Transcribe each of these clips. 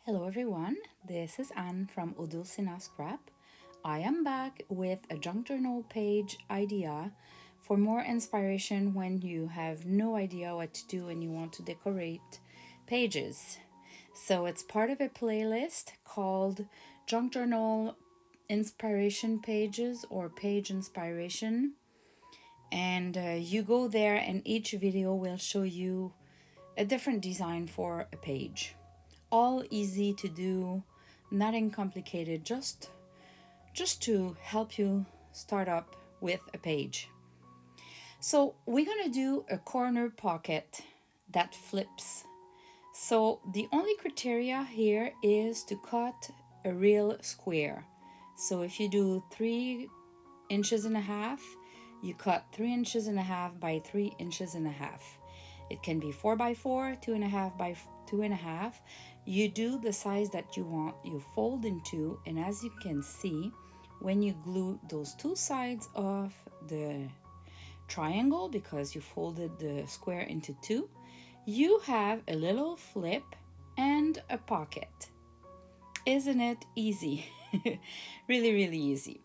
Hello everyone, this is Anne from Odulcina Scrap. I am back with a junk journal page idea for more inspiration when you have no idea what to do and you want to decorate pages. So it's part of a playlist called Junk Journal Inspiration Pages or Page Inspiration. And you go there and each video will show you a different design for a page. All easy to do, nothing complicated, just to help you start up with a page. So we're gonna do a corner pocket that flips. So the only criteria here is to cut a real square. So if you do 3.5 inches, you cut 3.5 inches by 3.5 inches. It can be 4x4, 2.5 by 2.5. You do the size that you want, you fold in two, and as you can see, when you glue those two sides of the triangle, because you folded the square into two, you have a little flip and a pocket. Isn't it easy? Really, really easy.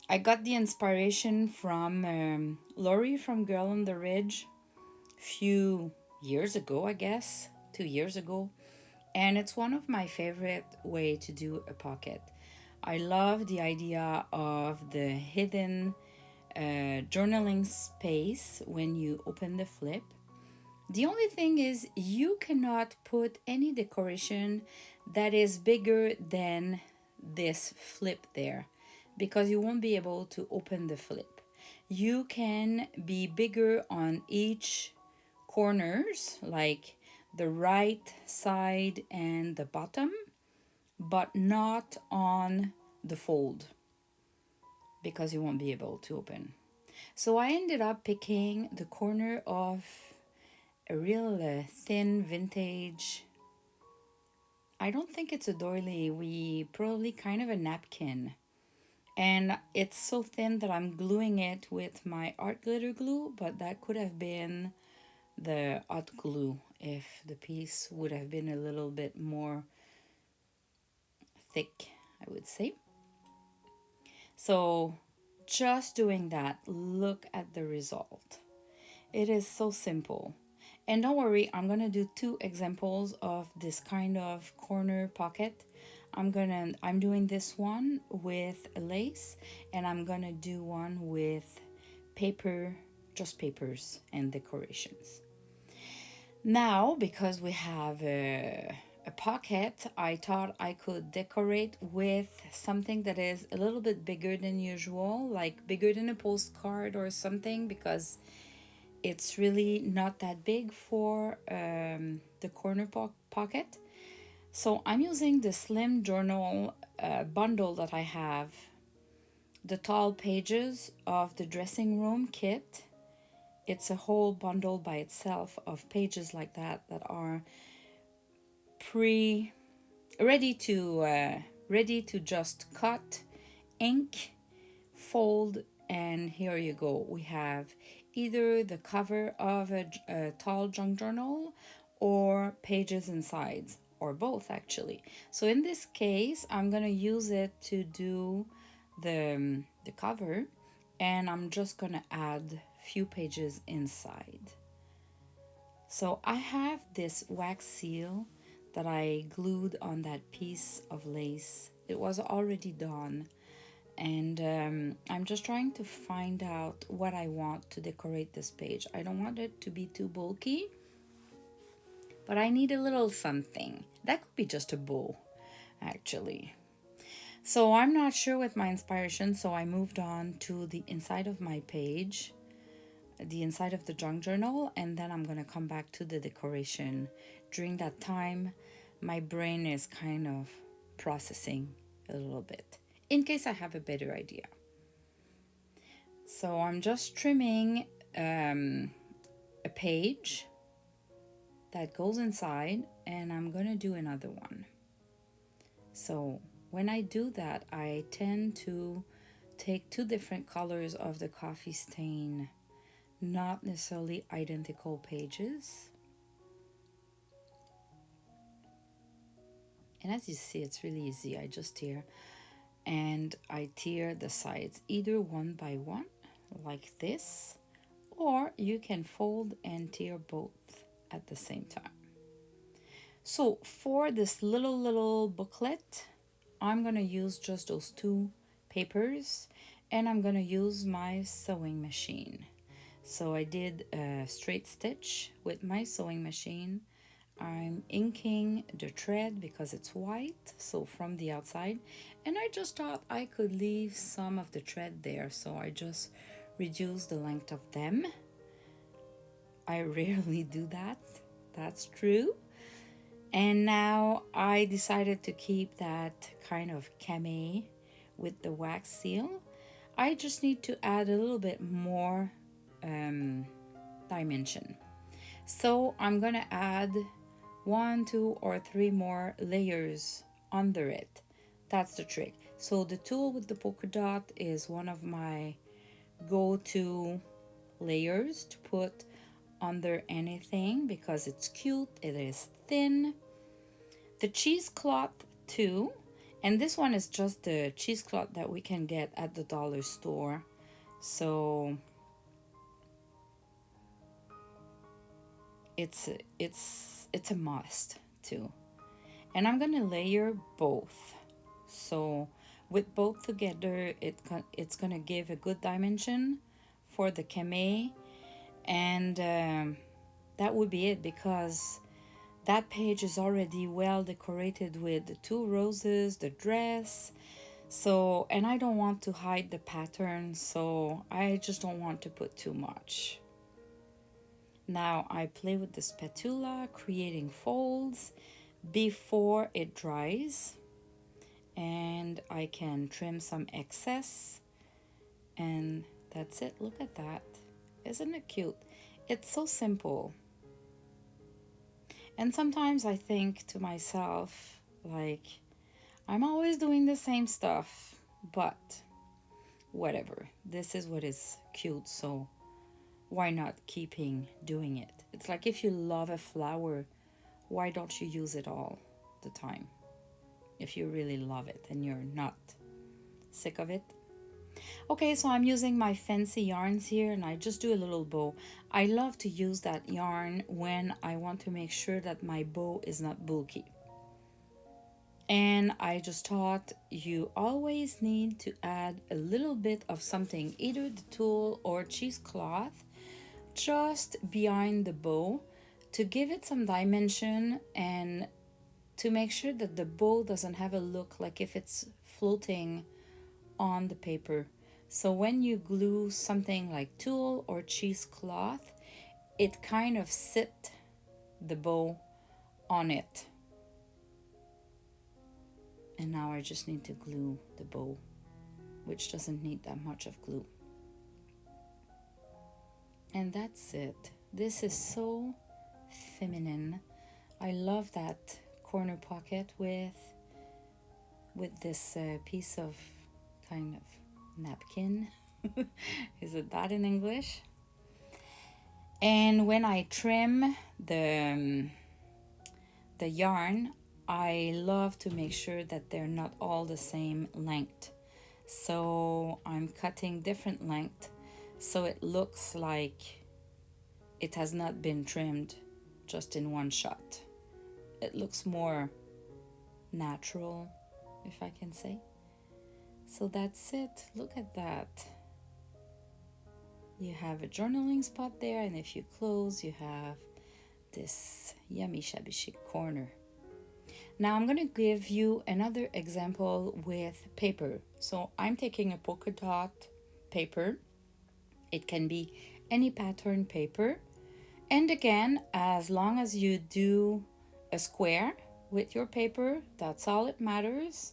I got the inspiration from Lori from Girl on the Ridge few years ago, I guess, 2 years ago. And it's one of my favorite way to do a pocket. I love the idea of the hidden journaling space when you open the flip. The only thing is you cannot put any decoration that is bigger than this flip there because you won't be able to open the flip. You can be bigger on each corners, like the right side and the bottom, but not on the fold because you won't be able to open. So I ended up picking the corner of a real thin vintage. I don't think it's a doily, we probably kind of a napkin. And it's so thin that I'm gluing it with my art glitter glue, but that could have been the hot glue if the piece would have been a little bit more thick, I would say. So just doing that, look at the result. It is so simple. And don't worry, I'm gonna do two examples of this kind of corner pocket. I'm doing this one with a lace, and I'm gonna do one with paper, just papers and decorations. Now, because we have a pocket, I thought I could decorate with something that is a little bit bigger than usual, like bigger than a postcard or something, because it's really not that big for the corner pocket. So I'm using the slim journal bundle that I have, the tall pages of the dressing room kit. It's a whole bundle by itself of pages like that are ready to just cut, ink, fold, and here you go. We have either the cover of a tall junk journal or pages and sides, or both actually. So in this case, I'm gonna use it to do the cover, and I'm just gonna add few pages inside. So I have this wax seal that I glued on that piece of lace. It was already done, and I'm just trying to find out what I want to decorate this page. I don't want it to be too bulky, but I need a little something. That could be just a bow, actually. So I'm not sure with my inspiration, so I moved on to the inside of my page, the inside of the junk journal, and then I'm gonna come back to the decoration. During that time, my brain is kind of processing a little bit in case I have a better idea. So I'm just trimming a page that goes inside, and I'm gonna do another one. So when I do that, I tend to take two different colors of the coffee stain, not necessarily identical pages. And as you see, it's really easy. I just tear, and I tear the sides either one by one like this, or you can fold and tear both at the same time. So for this little booklet, I'm gonna use just those two papers, and I'm gonna use my sewing machine. So I did a straight stitch with my sewing machine. I'm inking the thread because it's white, so from the outside, and I just thought I could leave some of the thread there, so I just reduced the length of them. I rarely do that, that's true. And now I decided to keep that kind of came with the wax seal. I just need to add a little bit more dimension. So I'm gonna add 1, 2, or 3 more layers under it. That's the trick. So the tulle with the polka dot is one of my go-to layers to put under anything because it's cute, it is thin. The cheesecloth too, and this one is just the cheesecloth that we can get at the dollar store. So it's a must too. And I'm gonna layer both. So with both together, it's gonna give a good dimension for the came, and that would be it, because that page is already well decorated with the 2 roses, the dress. So, and I don't want to hide the pattern, so I just don't want to put too much. Now I play with the spatula, creating folds before it dries, and I can trim some excess, and that's it. Look at that. Isn't it cute? It's so simple. And sometimes I think to myself, like, I'm always doing the same stuff, but whatever. This is what is cute, so why not keeping doing it? It's like if you love a flower, why don't you use it all the time? If you really love it and you're not sick of it. Okay, so I'm using my fancy yarns here, and I just do a little bow. I love to use that yarn when I want to make sure that my bow is not bulky. And I just thought you always need to add a little bit of something, either the tulle or cheesecloth, just behind the bow to give it some dimension and to make sure that the bow doesn't have a look like if it's floating on the paper. So when you glue something like tulle or cheesecloth, it kind of sit the bow on it. And now I just need to glue the bow, which doesn't need that much of glue. And that's it. This is so feminine. I love that corner pocket with this piece of kind of napkin. Is it that in English? And when I trim the yarn, I love to make sure that they're not all the same length. So I'm cutting different length so it looks like it has not been trimmed just in one shot. It looks more natural, if I can say. So that's it. Look at that. You have a journaling spot there, and if you close, you have this yummy shabby chic corner. Now I'm going to give you another example with paper. So I'm taking a polka dot paper. It can be any pattern paper. And again, as long as you do a square with your paper, that's all it matters.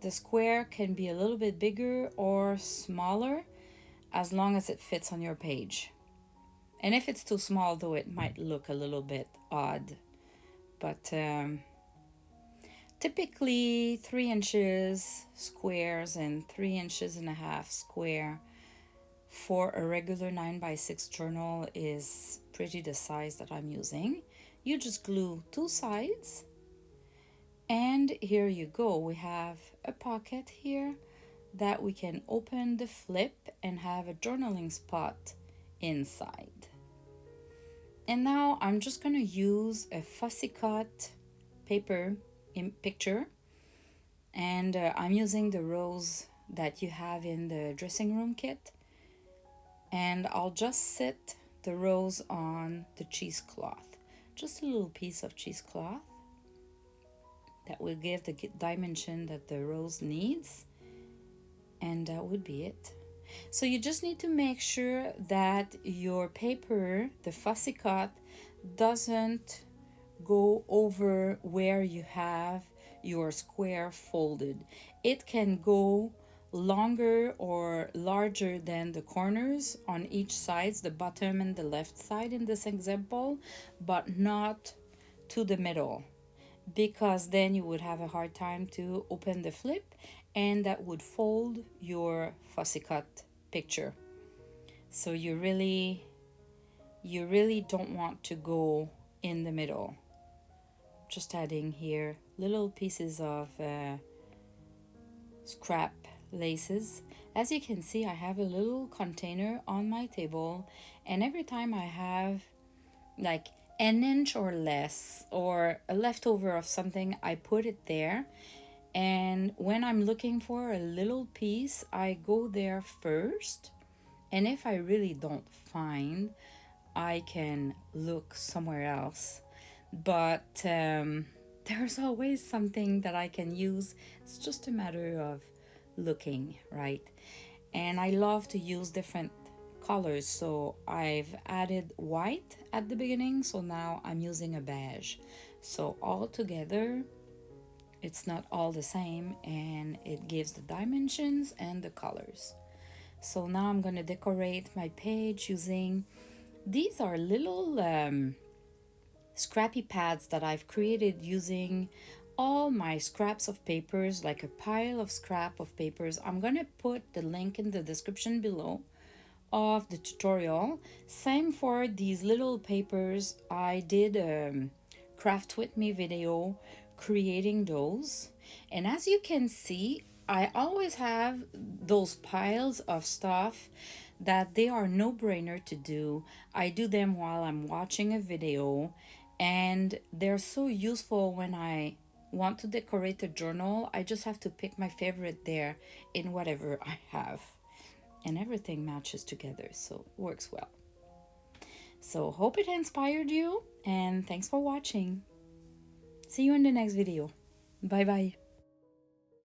The square can be a little bit bigger or smaller as long as it fits on your page. And if it's too small, though, it might look a little bit odd. But typically 3 inches squares and 3.5 inches square for a regular 9x6 journal is pretty the size that I'm using. You just glue 2 sides And here you go, we have a pocket here that we can open the flip and have a journaling spot inside. And now I'm just gonna use a fussy cut paper in picture, and I'm using the rose that you have in the dressing room kit, and I'll just sit the rose on the cheesecloth, just a little piece of cheesecloth that will give the dimension that the rose needs, and that would be it. So you just need to make sure that your paper, the fussy cut, doesn't go over where you have your square folded. It can go longer or larger than the corners on each side, the bottom and the left side in this example, but not to the middle, because then you would have a hard time to open the flip and that would fold your fussy cut picture. So you really don't want to go in the middle. Just adding here little pieces of scrap laces. As you can see, I have a little container on my table, and every time I have like an inch or less or a leftover of something, I put it there. And when I'm looking for a little piece, I go there first. And if I really don't find, I can look somewhere else. But there's always something that I can use. It's just a matter of looking, right? And I love to use different colors, so I've added white at the beginning, so now I'm using a beige. So all together, it's not all the same, and it gives the dimensions and the colors. So now I'm going to decorate my page using, these are little scrappy pads that I've created using all my scraps of papers, like a pile of scrap of papers. I'm going to put the link in the description below of the tutorial. Same for these little papers. I did a craft with me video creating those, and as you can see, I always have those piles of stuff that they are no-brainer to do. I do them while I'm watching a video, and they're so useful when I want to decorate a journal. I just have to pick my favorite there in whatever I have, and everything matches together, so it works well. So hope it inspired you, and thanks for watching. See you in the next video. Bye bye.